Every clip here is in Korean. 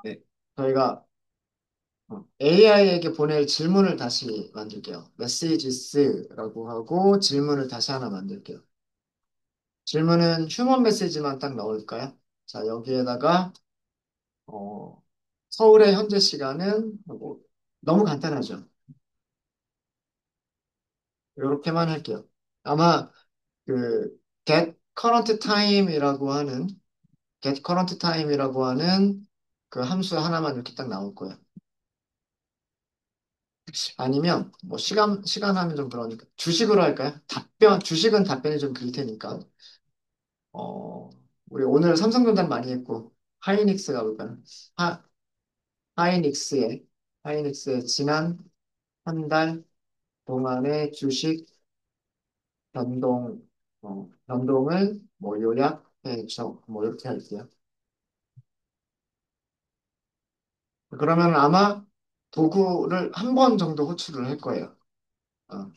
네. 저희가 AI에게 보낼 질문을 다시 만들게요. 메시지스라고 하고 질문을 다시 하나 만들게요. 질문은 휴먼 메시지만 딱 넣을까요? 자, 여기에다가 어, 서울의 현재 시간은 뭐, 너무 간단하죠. 이렇게만 할게요. 아마 그 get current time이라고 하는 그 함수 하나만 이렇게 딱 나올 거예요. 아니면 뭐 시간 하면 좀 그러니까 주식으로 할까요? 주식은 답변이 좀 길 테니까. 어, 우리 오늘 삼성전자 많이 했고 하이닉스 가볼까요? 하, 하이닉스의 하이닉스의 지난 한 달 동안의 주식 변동을 뭐 요약해서 뭐 이렇게 할게요. 그러면 아마 도구를 한 번 정도 호출을 할 거예요. 어,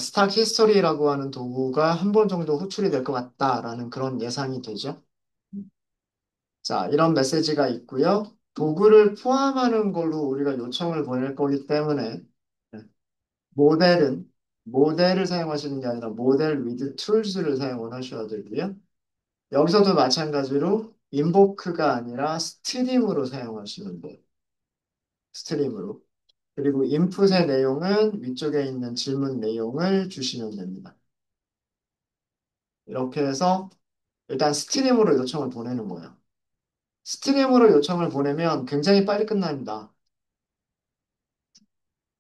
스탁 히스토리라고 하는 도구가 한 번 정도 호출이 될 것 같다라는 그런 예상이 되죠. 자, 이런 메시지가 있고요. 도구를 포함하는 걸로 우리가 요청을 보낼 거기 때문에 네, 모델은 모델을 사용하시는 게 아니라 모델 with tools를 사용을 하셔야 되고요. 여기서도 마찬가지로 인보크가 아니라 스트림으로 사용하시면 돼요. 스트림으로. 그리고 인풋의 내용은 위쪽에 있는 질문 내용을 주시면 됩니다. 이렇게 해서 일단 스트림으로 요청을 보내는 거예요. 스트림으로 요청을 보내면 굉장히 빨리 끝납니다.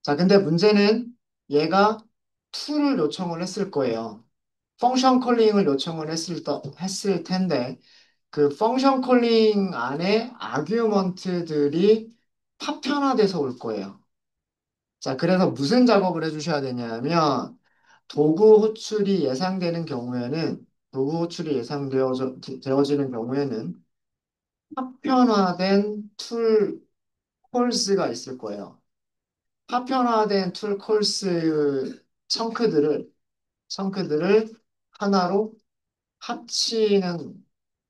자, 근데 문제는 얘가 툴을 요청을 했을 거예요. 펑션 콜링을 요청을 했을 텐데 그 펑션 콜링 안에 아규먼트들이 파편화돼서 올 거예요. 자, 그래서 무슨 작업을 해주셔야 되냐면 도구 호출이 예상되어지는 경우에는 파편화된 툴 콜스가 있을 거예요. 파편화된 툴 콜스 청크들을 하나로 합치는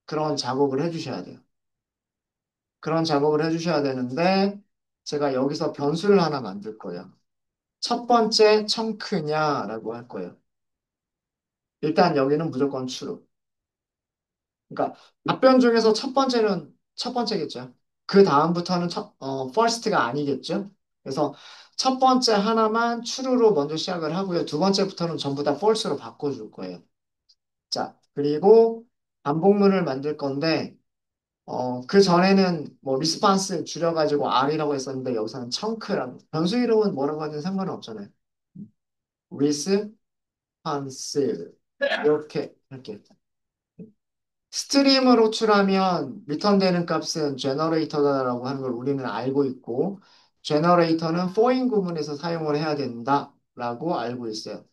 그런 작업을 해주셔야 돼요. 그런 작업을 해주셔야 되는데 제가 여기서 변수를 하나 만들 거예요. 첫 번째 청크냐라고 할 거예요. 일단 여기는 무조건 true. 그러니까 답변 중에서 첫 번째겠죠. 그 다음부터는 first가 아니겠죠. 그래서 첫 번째 하나만 true로 먼저 시작을 하고요. 두 번째부터는 전부 다 false로 바꿔줄 거예요. 자, 그리고 반복문을 만들 건데 그 전에는 뭐 리스판스 줄여가지고 R이라고 했었는데 여기서는 청크라고 변수 이름은 뭐라고 하든 상관은 없잖아요. 리스판스 이렇게 할게요. 스트림을 호출하면 리턴되는 값은 제너레이터다라고 하는 걸 우리는 알고 있고 제너레이터는 포인 구문에서 사용을 해야 된다라고 알고 있어요.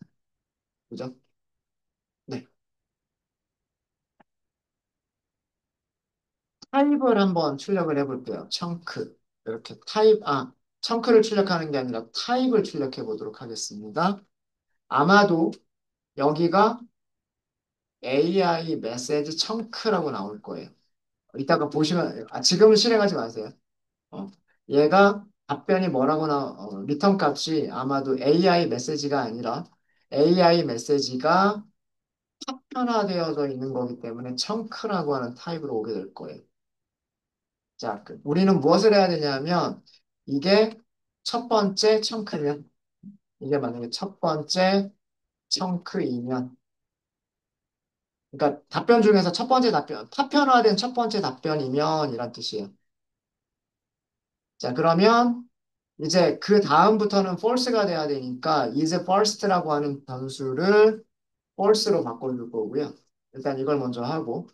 그죠? 네. 타입을 한번 출력을 해볼게요. 청크. 이렇게 청크를 출력하는 게 아니라 타입을 출력해 보도록 하겠습니다. 아마도 여기가 AI 메시지 청크라고 나올 거예요. 이따가 보시면, 지금은 실행하지 마세요. 어, 얘가 리턴 값이 아마도 AI 메시지가 아니라 AI 메시지가 파편화되어져 있는 거기 때문에 청크라고 하는 타입으로 오게 될 거예요. 자, 우리는 무엇을 해야 되냐면 이게 첫 번째 청크면 이게 만약에 첫 번째 청크이면 그러니까 답변 중에서 첫 번째 답변, 파편화된 첫 번째 답변이면 이란 뜻이에요. 자, 그러면 이제 그 다음부터는 false가 돼야 되니까 is first라고 하는 변수를 false로 바꿔줄 거고요. 일단 이걸 먼저 하고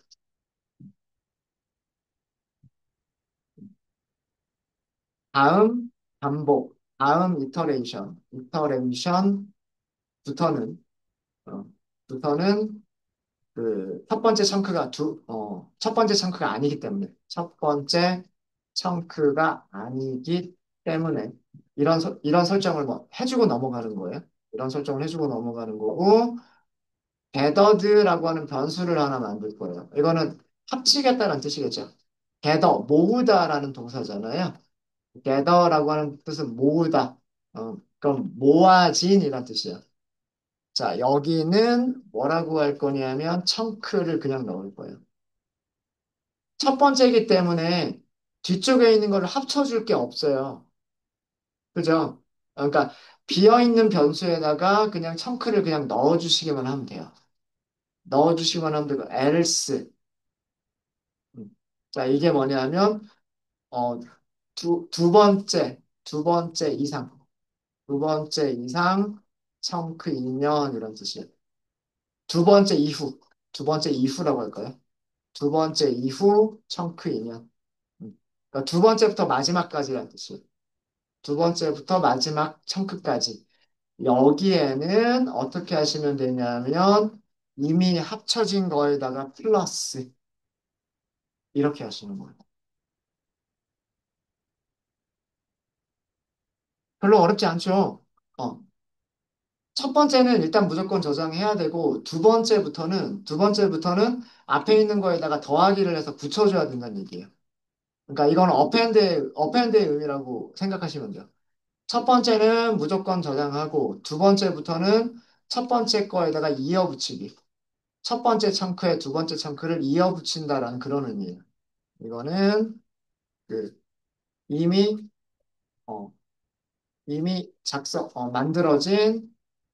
다음 다음 이터레이션부터는 어, 부터는 그 첫 번째 청크가 아니기 때문에 첫 번째 청크가 아니기 때문에 이런 설정을 뭐 해주고 넘어가는 거예요. 이런 설정을 해주고 넘어가는 거고 gathered라고 하는 변수를 하나 만들 거예요. 이거는 합치겠다는 뜻이겠죠. gather, 모으다라는 동사잖아요. gather라고 하는 뜻은 모으다. 그럼 모아진이란 뜻이야. 자, 여기는 뭐라고 할 거냐면 청크를 그냥 넣을 거예요. 첫 번째이기 때문에 뒤쪽에 있는 거를 합쳐줄 게 없어요. 그죠? 그러니까 비어있는 변수에다가 그냥 청크를 그냥 넣어주시기만 하면 돼요. 넣어주시기만 하면 되고, else. 음. 자, 이게 뭐냐면, 어, 두 번째 이상, 두 번째 이상 청크 이면 이런 뜻이에요. 두 번째 이후, 두 번째 이후라고 할까요? 두 번째 이후 청크 이면. 그러니까 두 번째부터 마지막까지라는 뜻이에요. 두 번째부터 마지막 청크까지. 여기에는 어떻게 하시면 되냐면 이미 합쳐진 거에다가 플러스 이렇게 하시는 거예요. 별로 어렵지 않죠? 어. 첫 번째는 일단 무조건 저장해야 되고 두 번째부터는 앞에 있는 거에다가 더하기를 해서 붙여줘야 된다는 얘기예요. 그러니까 이건 어펜드의 의미라고 생각하시면 돼요. 첫 번째는 무조건 저장하고 두 번째부터는 첫 번째 거에다가 이어 붙이기. 첫 번째 청크에 두 번째 청크를 이어 붙인다라는 그런 의미예요. 이거는 그 이미 어, 이미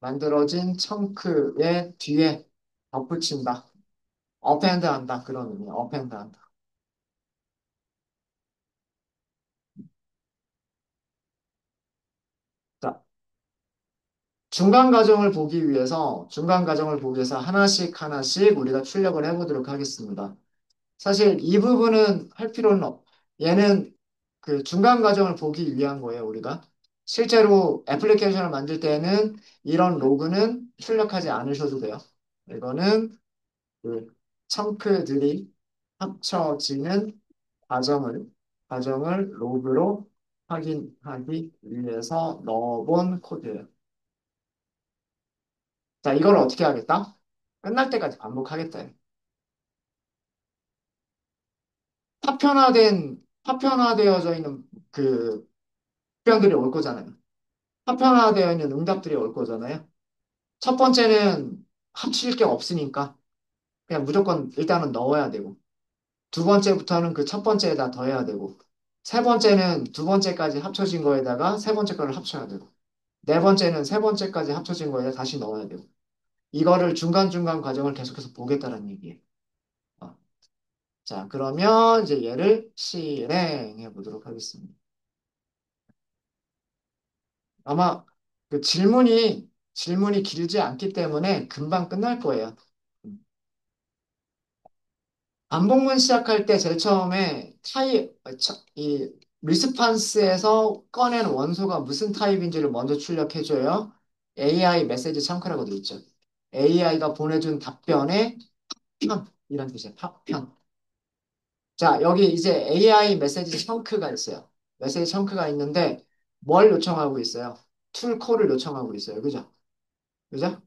만들어진 청크의 뒤에 덧붙인다. 어펜드 한다. 그런 의미예요. 어펜드 한다. 자, 중간 과정을 보기 위해서 하나씩 하나씩 우리가 출력을 해보도록 하겠습니다. 사실 이 부분은 할 필요는 얘는 그 중간 과정을 보기 위한 거예요, 우리가. 실제로 애플리케이션을 만들 때는 이런 로그는 출력하지 않으셔도 돼요. 이거는 그 청크들이 합쳐지는 과정을, 과정을 로그로 확인하기 위해서 넣어본 코드예요. 자, 이걸 어떻게 하겠다? 끝날 때까지 반복하겠다. 파편화되어져 있는 그 답변들이 올 거잖아요. 파편화되어 있는 응답들이 올 거잖아요. 첫 번째는 합칠 게 없으니까 그냥 무조건 일단은 넣어야 되고 두 번째부터는 그 첫 번째에다 더해야 되고 세 번째는 두 번째까지 합쳐진 거에다가 세 번째 거를 합쳐야 되고 네 번째는 세 번째까지 합쳐진 거에다 다시 넣어야 되고 이거를 중간중간 과정을 계속해서 보겠다는 얘기예요. 어. 자, 그러면 이제 얘를 실행해 보도록 하겠습니다. 아마 그 질문이 길지 않기 때문에 금방 끝날 거예요. 음. 반복문 시작할 때 제일 처음에 이 리스판스에서 꺼낸 원소가 무슨 타입인지를 먼저 출력해줘요. AI 메시지 청크라고 돼 있죠. AI가 보내준 답변의 파편이란 뜻이에요. 파편. 자, 여기 이제 AI 메시지 청크가 있어요. 메시지 청크가 있는데 뭘 요청하고 있어요? 툴콜을 요청하고 있어요. 그죠? 그죠?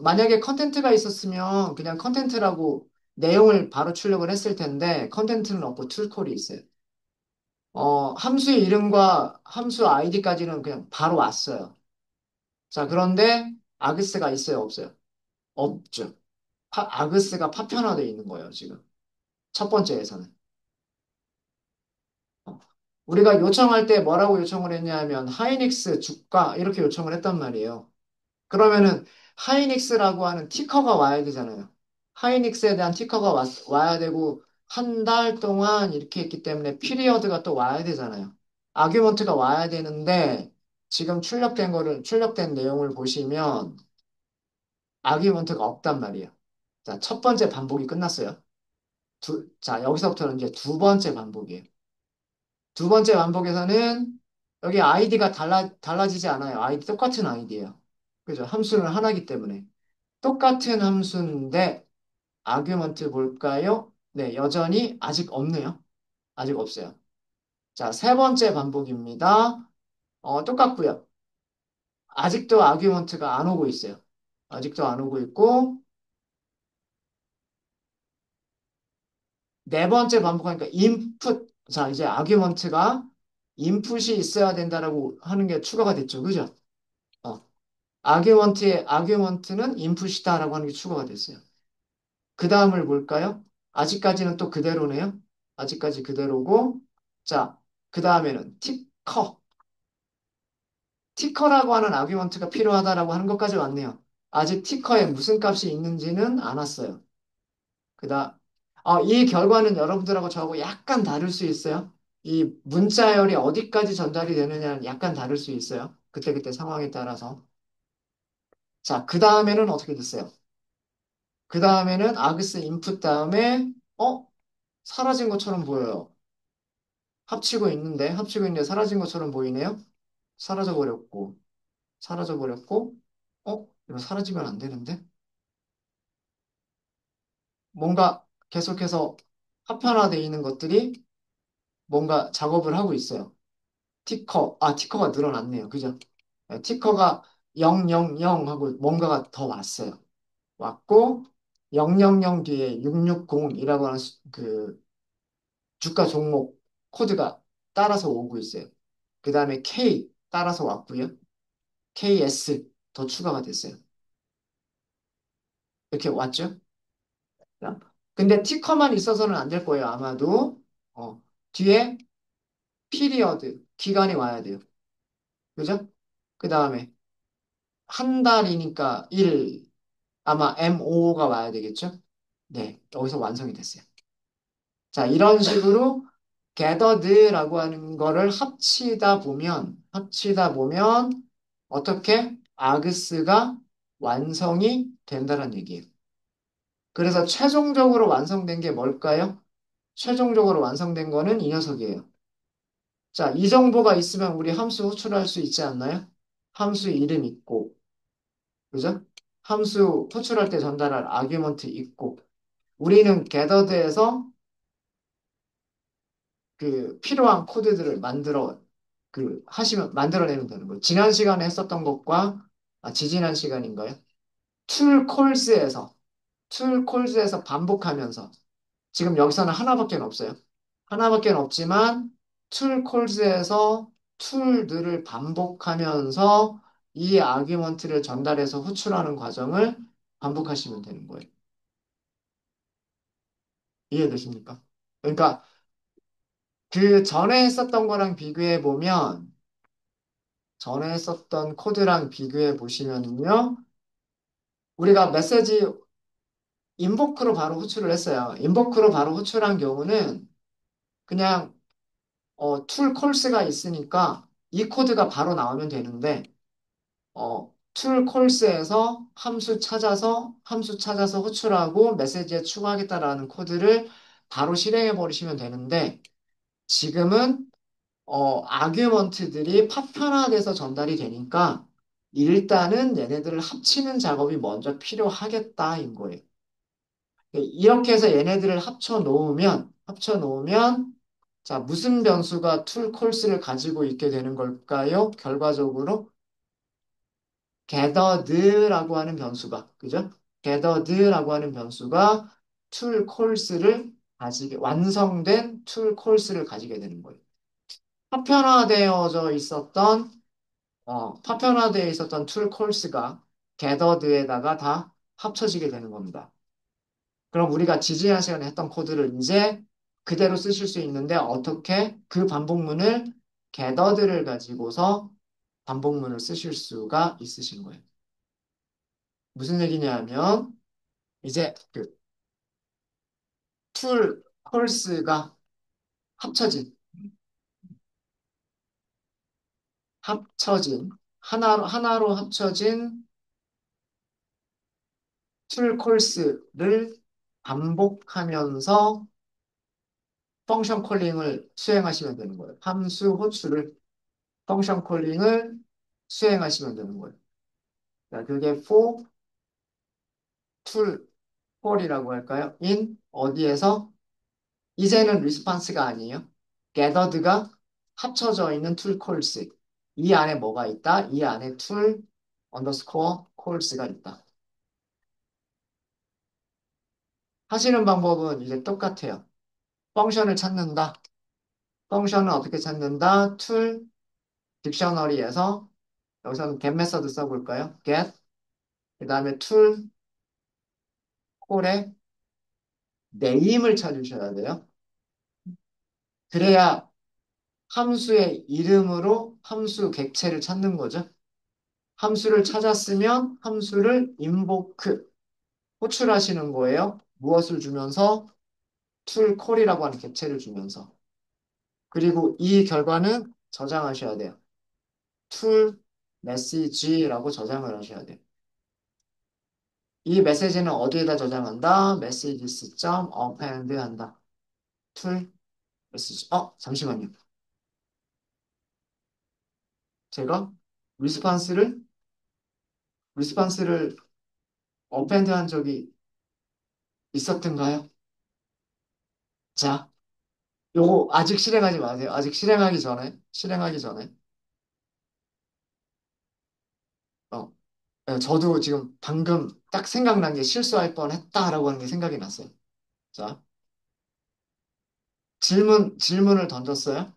만약에 컨텐트가 있었으면 그냥 컨텐트라고 내용을 바로 출력을 했을 텐데 컨텐트는 없고 툴콜이 있어요. 함수의 이름과 함수 아이디까지는 그냥 바로 왔어요. 자, 그런데 아그스가 있어요, 없어요? 없죠. 아그스가 파편화되어 있는 거예요, 지금. 첫 번째에서는. 어, 우리가 요청할 때 뭐라고 요청을 했냐면 하이닉스 주가 이렇게 요청을 했단 말이에요. 그러면은 하이닉스라고 하는 티커가 와야 되잖아요. 하이닉스에 대한 티커가 와야 되고 한 달 동안 이렇게 했기 때문에 피리어드가 또 와야 되잖아요. 아규먼트가 와야 되는데 지금 출력된 내용을 보시면 아규먼트가 없단 말이에요. 자, 첫 번째 반복이 끝났어요. 자, 여기서부터는 이제 두 번째 반복이에요. 두 번째 반복에서는 여기 아이디가 달라지지 않아요. 아이디 똑같은 아이디예요. 그죠? 함수는 하나이기 때문에. 똑같은 함수인데 아규먼트 볼까요? 네, 여전히 아직 없네요. 아직 없어요. 자, 세 번째 반복입니다. 똑같고요. 아직도 아규먼트가 안 오고 있어요. 아직도 안 오고 있고 네 번째 반복하니까 input. 자, 이제 argument가 input이 있어야 된다라고 하는 게 추가가 됐죠. 그죠? 어. argument는 input이다라고 하는 게 추가가 됐어요. 그 다음을 볼까요? 아직까지는 또 그대로네요. 아직까지 그대로고. 자, 그 다음에는 티커. 티커라고 하는 아규먼트가 필요하다라고 하는 것까지 왔네요. 아직 티커에 무슨 값이 있는지는 안 왔어요. 그다 이 결과는 여러분들하고 저하고 약간 다를 수 있어요. 이 문자열이 어디까지 전달이 되느냐는 약간 다를 수 있어요. 그때그때 상황에 따라서. 자, 그 다음에는 어떻게 됐어요? 그 다음에는 아그스 인풋 다음에 사라진 것처럼 보여요. 합치고 있는데 사라진 것처럼 보이네요. 사라져 버렸고, 사라져 버렸고, 이거 사라지면 안 되는데? 뭔가 계속해서 파편화되어 있는 것들이 뭔가 작업을 하고 있어요. 티커가 늘어났네요. 그죠? 네, 티커가 000 하고 뭔가가 더 왔어요. 왔고, 000 뒤에 660이라고 하는 그 주가 종목 코드가 따라서 오고 있어요. 그 다음에 K 따라서 왔고요. KS 더 추가가 됐어요. 이렇게 왔죠? 자, 근데 티커만 있어서는 안 될 거예요. 아마도 뒤에 피리어드 기간이 와야 돼요. 그죠? 그 다음에 한 달이니까 1 아마 MO가 와야 되겠죠? 네, 여기서 완성이 됐어요. 자, 이런 식으로 gathered라고 하는 거를 합치다 보면 어떻게 아그스가 완성이 된다는 얘기예요. 그래서 최종적으로 완성된 게 뭘까요? 최종적으로 완성된 거는 이 녀석이에요. 자, 이 정보가 있으면 우리 함수 호출할 수 있지 않나요? 함수 이름 있고, 그죠? 함수 호출할 때 전달할 아규먼트 있고, 우리는 게더드에서 그 필요한 코드들을 만들어내면 되는 거예요. 지난 시간에 했었던 것과, 지지난 시간인가요? 툴 콜스에서, 툴 콜스에서 반복하면서, 지금 여기서는 하나밖에 없어요. 하나밖에 없지만 툴 콜즈에서 툴들을 반복하면서 이 아규먼트를 전달해서 호출하는 과정을 반복하시면 되는 거예요. 이해되십니까? 그러니까 그 전에 했었던 코드랑 비교해 보시면은요. 우리가 메시지 인보크로 바로 호출을 했어요. 인보크로 바로 호출한 경우는 그냥 툴 콜스가 있으니까 이 코드가 바로 나오면 되는데 툴 콜스에서 함수 찾아서 호출하고 메시지에 추가하겠다라는 코드를 바로 실행해 버리시면 되는데 지금은 아규먼트들이 파편화돼서 전달이 되니까 일단은 얘네들을 합치는 작업이 먼저 필요하겠다인 거예요. 이렇게 해서 얘네들을 합쳐 놓으면 자, 무슨 변수가 툴 콜스를 가지고 있게 되는 걸까요? 결과적으로 gathered라고 하는 변수가, 그죠? gathered라고 하는 변수가 완성된 툴 콜스를 가지게 되는 거예요. 파편화되어져 있었던, 파편화되어 있었던 툴 콜스가 gathered에다가 다 합쳐지게 되는 겁니다. 그럼 우리가 지지난 시간에 했던 코드를 이제 그대로 쓰실 수 있는데 어떻게 그 반복문을 gathered를 가지고서 반복문을 쓰실 수가 있으신 거예요. 무슨 얘기냐면 이제 그 툴 콜스가 합쳐진 합쳐진 하나로 합쳐진 툴 콜스를 반복하면서 펑션 콜링을 수행하시면 되는 거예요. 함수 호출을 펑션 콜링을 수행하시면 되는 거예요. 자, 그게 for 툴 콜이라고 할까요? in 어디에서 이제는 리스판스가 아니에요. gathered가 합쳐져 있는 툴 콜스. 이 안에 뭐가 있다? 이 안에 툴 언더스코어 콜스가 있다. 하시는 방법은 이제 똑같아요. 펑션을 찾는다. 펑션은 어떻게 찾는다? 툴, 딕셔너리에서 여기서는 get 메서드 써볼까요? get, 그 다음에 툴, 콜에 네임을 찾으셔야 돼요. 그래야 함수의 이름으로 함수 객체를 찾는 거죠. 함수를 찾았으면 함수를 invoke, 호출하시는 거예요. 무엇을 주면서? 툴 콜이라고 하는 객체를 주면서. 그리고 이 결과는 저장하셔야 돼요. 툴 메시지라고 저장을 하셔야 돼요. 이 메시지는 어디에다 저장한다? messages.append 한다. 툴 메시지. 잠시만요. 제가 리스판스를 리스판스를 append 한 적이 있었던가요? 자, 요거 아직 실행하지 마세요. 아직 실행하기 전에. 어, 저도 지금 방금 딱 생각난 게 실수할 뻔했다라고 하는 게 생각이 났어요. 자, 질문을 던졌어요.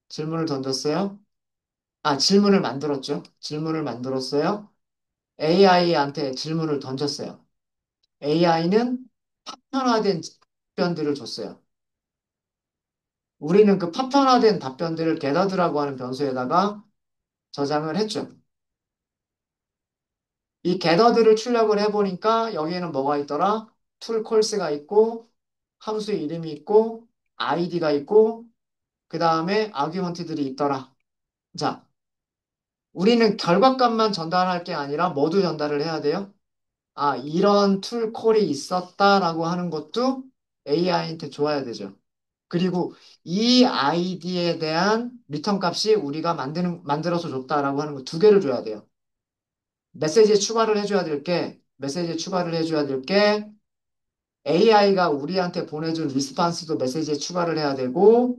질문을 던졌어요. 질문을 만들었죠. 질문을 만들었어요. AI한테 질문을 던졌어요. AI는 파편화된 답변들을 줬어요. 우리는 그 파편화된 답변들을 게더드라고 하는 변수에다가 저장을 했죠. 이 게더드를 출력을 해보니까 여기에는 뭐가 있더라? 툴 콜스가 있고 함수 이름이 있고 아이디가 있고 그 다음에 아규먼트들이 있더라. 자, 우리는 결과값만 전달할 게 아니라 뭐도 전달을 해야 돼요? 이런 툴 콜이 있었다라고 하는 것도 AI한테 줘야 되죠. 그리고 이 아이디에 대한 리턴 값이 우리가 만들어서 줬다라고 하는 거 두 개를 줘야 돼요. 메시지에 추가를 해줘야 될 게 AI가 우리한테 보내준 리스판스도 메시지에 추가를 해야 되고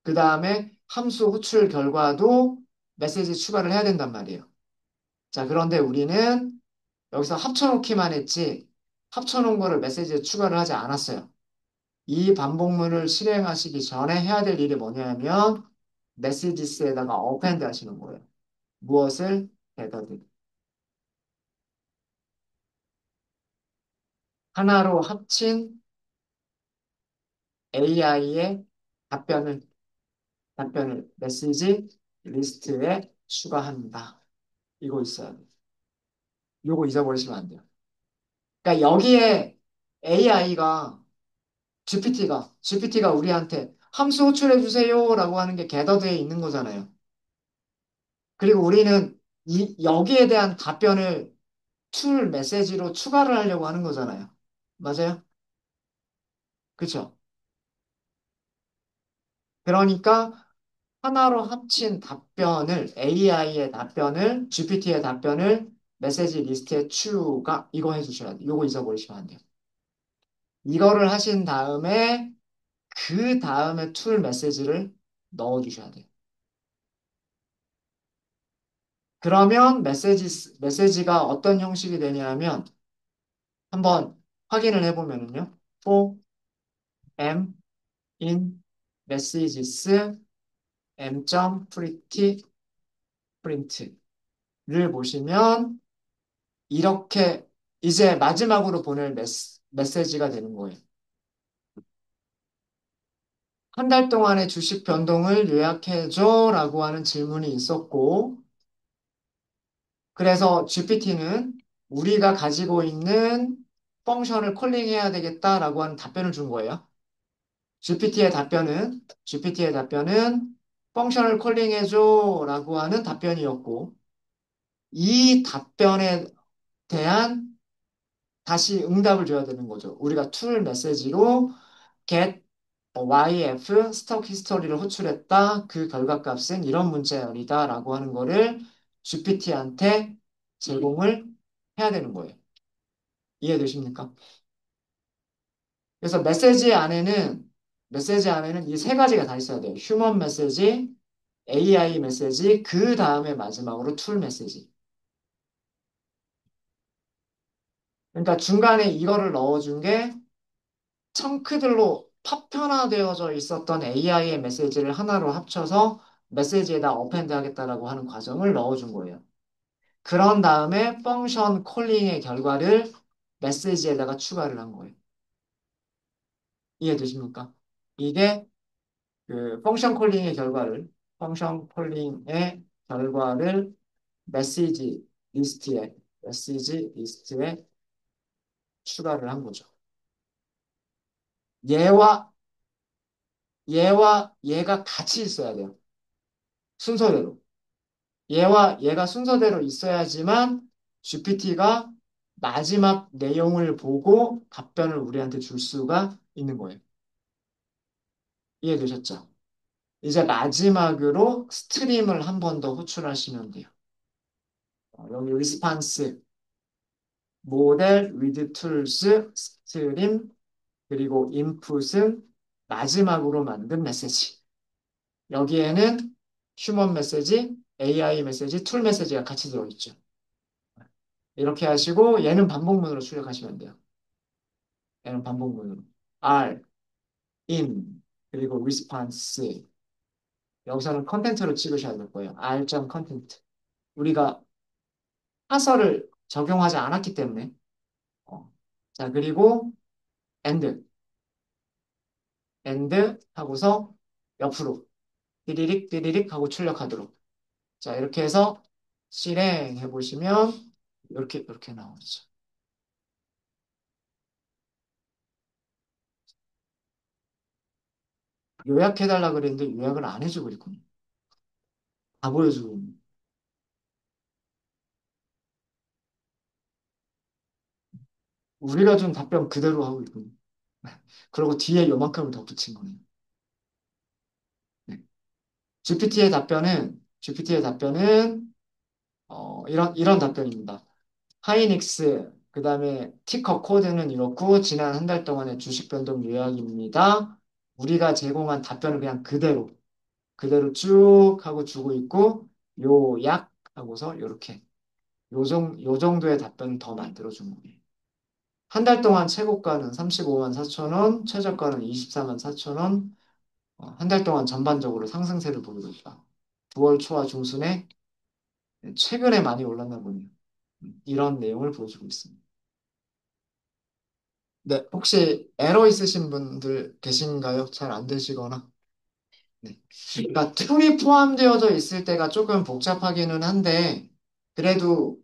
그 다음에 함수 호출 결과도 메시지에 추가를 해야 된단 말이에요. 자, 그런데 우리는 여기서 합쳐놓기만 했지 합쳐놓은 거를 메시지에 추가를 하지 않았어요. 이 반복문을 실행하시기 전에 해야 될 일이 뭐냐면 메시지스에다가 append 하시는 거예요. 무엇을? header. 하나로 합친 AI의 답변을 메시지 리스트에 추가한다. 이거 있어야 돼요. 이거 잊어버리시면 안 돼요. 그러니까 여기에 AI가 GPT가 우리한테 함수 호출해 주세요라고 하는 게 게더드에 있는 거잖아요. 그리고 우리는 여기에 대한 답변을 툴 메시지로 추가를 하려고 하는 거잖아요. 맞아요? 그렇죠? 그러니까 하나로 합친 답변을 AI의 답변을 GPT의 답변을 메시지 리스트에 추가 이거 해주셔야 돼요. 이거 잊어버리시면 안 돼요. 이거를 하신 다음에 그 다음에 툴 메시지를 넣어주셔야 돼요. 그러면 메시지가 어떤 형식이 되냐면 한번 확인을 해보면은요. for m in messages m.pretty print를 보시면 이렇게 이제 마지막으로 보낼 메시지가 되는 거예요. 한 달 동안의 주식 변동을 요약해줘 라고 하는 질문이 있었고, 그래서 GPT는 우리가 가지고 있는 펑션을 콜링해야 되겠다라고 하는 답변을 준 거예요. GPT의 답변은 펑션을 콜링해줘 라고 하는 답변이었고, 이 답변에 대한 다시 응답을 줘야 되는 거죠. 우리가 툴 메시지로 get YF 스톡 히스토리를 호출했다. 그 결과값은 이런 문자열이다라고 하는 거를 GPT한테 제공을 해야 되는 거예요. 이해되십니까? 그래서 메시지 안에는 이 세 가지가 다 있어야 돼요. 휴먼 메시지, AI 메시지, 그 다음에 마지막으로 툴 메시지. 그러니까 중간에 이거를 넣어준 게 청크들로 파편화되어져 있었던 AI의 메시지를 하나로 합쳐서 메시지에다 어펜드 하겠다라고 하는 과정을 넣어준 거예요. 그런 다음에 펑션 콜링의 결과를 메시지에다가 추가를 한 거예요. 이해되십니까? 이게 그 펑션 콜링의 결과를 메시지 메시지 리스트에 추가를 한 거죠. 얘와 얘가 같이 있어야 돼요. 순서대로. 얘와 얘가 순서대로 있어야지만 GPT가 마지막 내용을 보고 답변을 우리한테 줄 수가 있는 거예요. 이해되셨죠? 이제 마지막으로 스트림을 한 번 더 호출하시면 돼요. 여기 리스판스, 모델, 위드 툴스, 스트림, 그리고 인풋은 마지막으로 만든 메시지. 여기에는 휴먼 메시지, AI 메시지, 툴 메시지가 같이 들어있죠. 이렇게 하시고 얘는 반복문으로 출력하시면 돼요. 얘는 반복문으로. R, in, 그리고 response. 여기서는 컨텐츠로 찍으셔야 될 거예요. R.content. 컨텐츠. 우리가 파서를 적용하지 않았기 때문에. 자, 그리고 and, and 하고서 옆으로 띠리릭 띠리릭 하고 출력하도록. 자, 이렇게 해서 실행해 보시면 이렇게 나오죠. 요약해달라 그랬는데 요약을 안 해주고 있군요. 다 보여주고 있네. 우리가 준 답변 그대로 하고 있군요. 그리고 뒤에 요만큼을 더 붙인 거네요. 네. GPT의 답변은 이런 답변입니다. 하이닉스, 그 다음에 티커 코드는 이렇고, 지난 한 달 동안의 주식 변동 요약입니다. 우리가 제공한 답변을 그냥 그대로 쭉 하고 주고 있고, 요약 하고서 이렇게, 요 정도의 답변을 더 만들어준 거예요. 한 달 동안 최고가는 35만 4천 원, 최저가는 24만 4천 원, 한 달 동안 전반적으로 상승세를 보이고 있다. 9월 초와 중순에 최근에 많이 올랐나 보네요. 이런 내용을 보여주고 있습니다. 네, 혹시 에러 있으신 분들 계신가요? 잘 안 되시거나? 네. 그러니까 툴이 포함되어져 있을 때가 조금 복잡하기는 한데, 그래도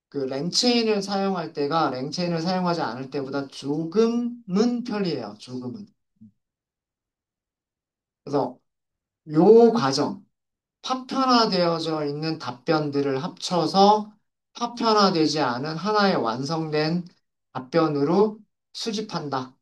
그 랭체인을 사용하지 않을 때보다 조금은 편리해요. 조금은. 그래서 요 과정, 파편화되어져 있는 답변들을 합쳐서 파편화되지 않은 하나의 완성된 답변으로 수집한다.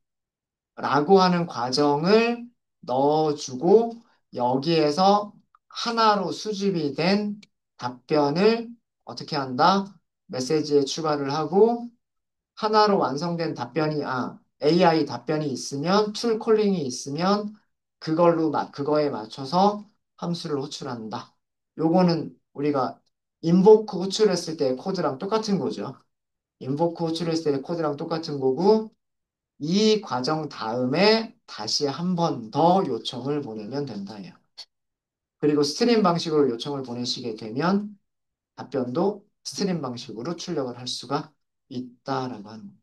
라고 하는 과정을 넣어주고 여기에서 하나로 수집이 된 답변을 어떻게 한다? 메시지에 추가를 하고 하나로 완성된 AI 답변이 있으면 툴 콜링이 있으면 그거에 맞춰서 함수를 호출한다. 요거는 우리가 인보크 호출했을 때 코드랑 똑같은 거죠. 인보크 호출했을 때 코드랑 똑같은 거고 이 과정 다음에 다시 한 번 더 요청을 보내면 된다예요. 그리고 스트림 방식으로 요청을 보내시게 되면 답변도 스트림 방식으로 출력을 할 수가 있다라고 하는 거예요.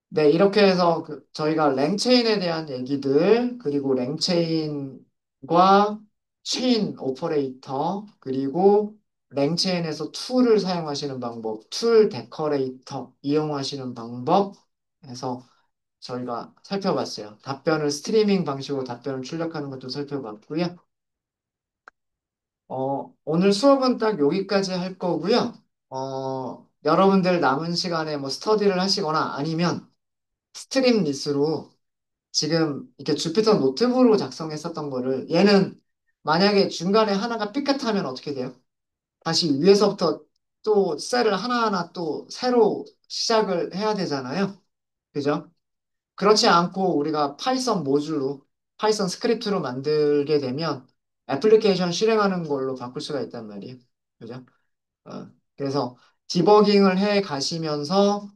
네, 이렇게 해서 저희가 랭체인에 대한 얘기들, 그리고 랭체인과 체인 오퍼레이터, 그리고 랭체인에서 툴을 사용하시는 방법, 툴 데커레이터 이용하시는 방법 해서 저희가 살펴봤어요. 답변을 스트리밍 방식으로 답변을 출력하는 것도 살펴봤고요. 오늘 수업은 딱 여기까지 할 거고요. 여러분들 남은 시간에 뭐 스터디를 하시거나 아니면 스트림 리스로 지금 이렇게 주피터 노트북으로 작성했었던 거를 얘는 만약에 중간에 하나가 삐끗하면 어떻게 돼요? 다시 위에서부터 또 셀을 하나하나 또 새로 시작을 해야 되잖아요. 그죠? 그렇지 않고 우리가 파이썬 스크립트로 만들게 되면 애플리케이션 실행하는 걸로 바꿀 수가 있단 말이에요. 그죠? 그래서 디버깅을 해 가시면서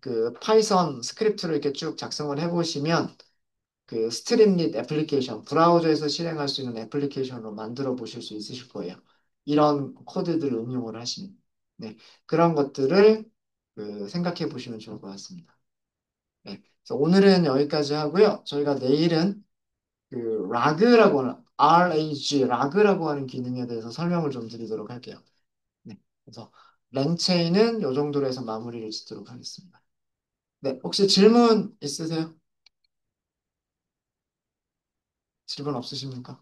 그 파이썬 스크립트를 이렇게 쭉 작성을 해보시면 그 스트림릿 애플리케이션, 브라우저에서 실행할 수 있는 애플리케이션으로 만들어 보실 수 있으실 거예요. 이런 코드들을 응용을 하시는. 네. 그런 것들을 그 생각해 보시면 좋을 것 같습니다. 네. 그래서 오늘은 여기까지 하고요. 저희가 내일은 그 라그라고 하는 RAG, 라그라고 하는 기능에 대해서 설명을 좀 드리도록 할게요. 네. 그래서 랭체인은 이 정도로 해서 마무리를 짓도록 하겠습니다. 네. 혹시 질문 있으세요? 질문 없으십니까?